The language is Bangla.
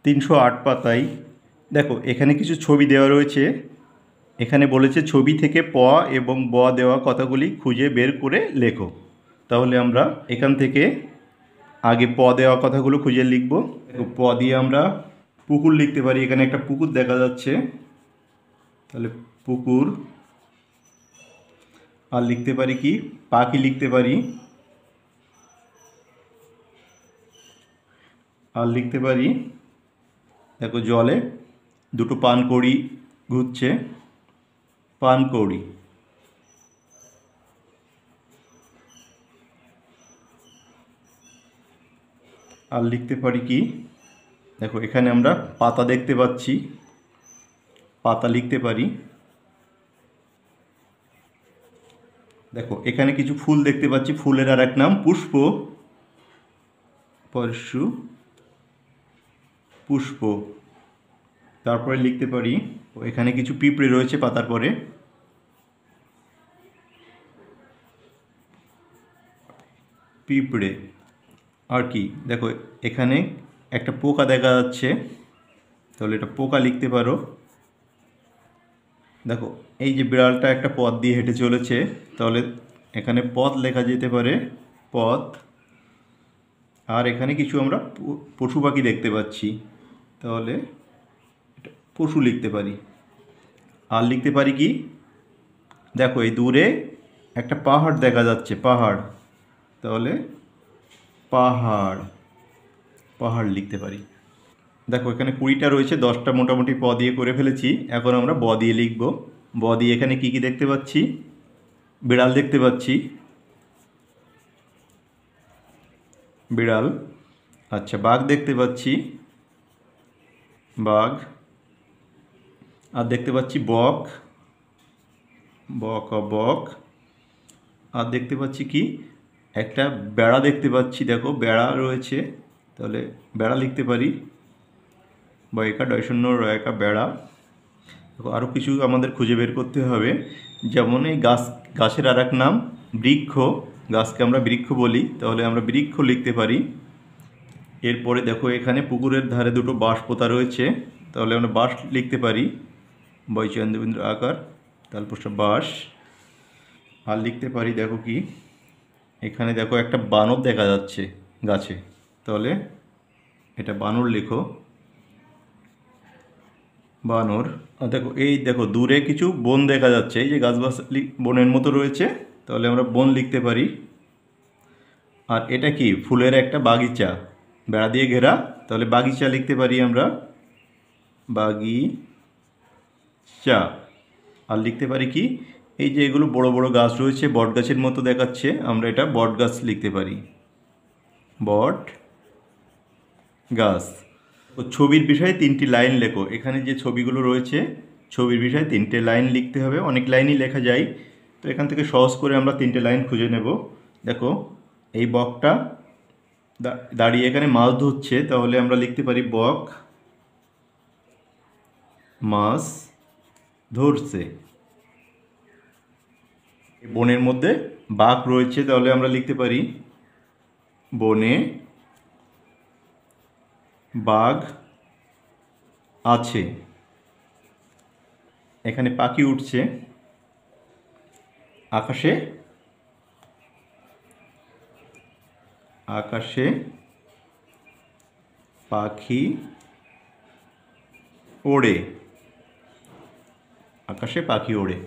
308 পাতায় দেখো এখানে কিছু ছবি দেওয়া রয়েছে। এখানে বলেছে ছবি থেকে প এবং ব দেওয়া কথাগুলি খুঁজে বের করে লেখো। তাহলে আমরা এখান থেকে আগে প দেওয়া কথাগুলো খুঁজে লিখব। প দিয়ে আমরা পুকুর লিখতে পারি। এখানে একটা পুকুর দেখা যাচ্ছে, তাহলে পুকুর। আর লিখতে পারি কি, পাখি লিখতে পারি। আর লিখতে পারি দেখো জলে দুটো পানকৌড়ি ঘুরছে, পানকৌড়ি। আর লিখতে পারি কি, দেখো এখানে আমরা পাতা দেখতে পাচ্ছি, পাতা লিখতে পারি। দেখো এখানে কিছু ফুল দেখতে পাচ্ছি, ফুলের আর এক নাম পুষ্প, পরশু পুষ্প। তারপরে লিখতে পারি এখানে কিছু পিঁপড়ে রয়েছে পাতার পরে, পিঁপড়ে। আর কি দেখো এখানে একটা পোকা দেখা যাচ্ছে, তাহলে এটা পোকা লিখতে পারো। দেখো এই যে বিড়ালটা একটা পথ দিয়ে হেঁটে চলেছে, তাহলে এখানে পথ লেখা যেতে পারে, পথ। আর এখানে কিছু আমরা পশু পাখি দেখতে পাচ্ছি, তাহলে এটা পশু লিখতে পারি। আর লিখতে পারি কি, দেখো এই দূরে একটা পাহাড় দেখা যাচ্ছে, পাহাড়, তাহলে পাহাড়, পাহাড় লিখতে পারি। দেখো এখানে 20টা রয়েছে, 10টা মোটামুটি প দিয়ে করে ফেলেছি। এখন আমরা ব দিয়ে লিখব। ব দিয়ে এখানে কি কি দেখতে পাচ্ছি, বিড়াল দেখতে পাচ্ছি, বিড়াল। আচ্ছা বাঘ দেখতে পাচ্ছি, বাঘ। আর দেখতে পাচ্ছি বক, বক, বক। আর দেখতে পাচ্ছি কি, একটা বেড়া দেখতে পাচ্ছি, দেখো বেড়া রয়েছে, তাহলে বেড়া লিখতে পারি, বয়কা ডয়শূন্য রয়কা, বেড়া। দেখো আরও কিছু আমাদের খুঁজে বের করতে হবে, যেমন এই গাছ, গাছের আর এক নাম বৃক্ষ, গাছকে আমরা বৃক্ষ বলি, তাহলে আমরা বৃক্ষ লিখতে পারি। এরপরে দেখো এখানে পুকুরের ধারে দুটো বাঁশ পোতা রয়েছে, তাহলে আমরা বাঁশ লিখতে পারি, বয়চন্দ্রবিন্দু আকার, তারপর বাঁশ। আর লিখতে পারি দেখো কি, এখানে দেখো একটা বানর দেখা যাচ্ছে গাছে, তাহলে এটা বানর লেখো, বানর। আর দেখো এই দেখো দূরে কিছু বন দেখা যাচ্ছে, এই যে গাছগাছালি বনের মতো রয়েছে, তাহলে আমরা বন লিখতে পারি। আর এটা কি, ফুলের একটা বাগিচা, বেড়া দিয়ে ঘেরা, তাহলে বাগিচা লিখতে পারি আমরা, বাগিচা। আর লিখতে পারি কি, এই যে এগুলো বড় বড় গাছ রয়েছে, বট গাছের মতো দেখাচ্ছে, আমরা এটা বট গাছ লিখতে পারি, বট গাছ। তো ছবির বিষয়ে 3টি লাইন লেখো। এখানে যে ছবিগুলো রয়েছে, ছবির বিষয়ে 3টে লাইন লিখতে হবে। অনেক লাইনই লেখা যায়, তো এখান থেকে সহজ করে আমরা 3টে লাইন খুঁজে নেব। দেখো এই বকটা দাঁড়িয়ে এখানে মাছ ধরছে, তাহলে আমরা লিখতে পারি বক মাছ ধরছে। বনের মধ্যে বাঘ রয়েছে, তাহলে আমরা লিখতে পারি বনে বাঘ আছে। এখানে পাখি উঠছে আকাশে, আকাশে পাখি ওড়ে, আকাশে পাখি ওড়ে।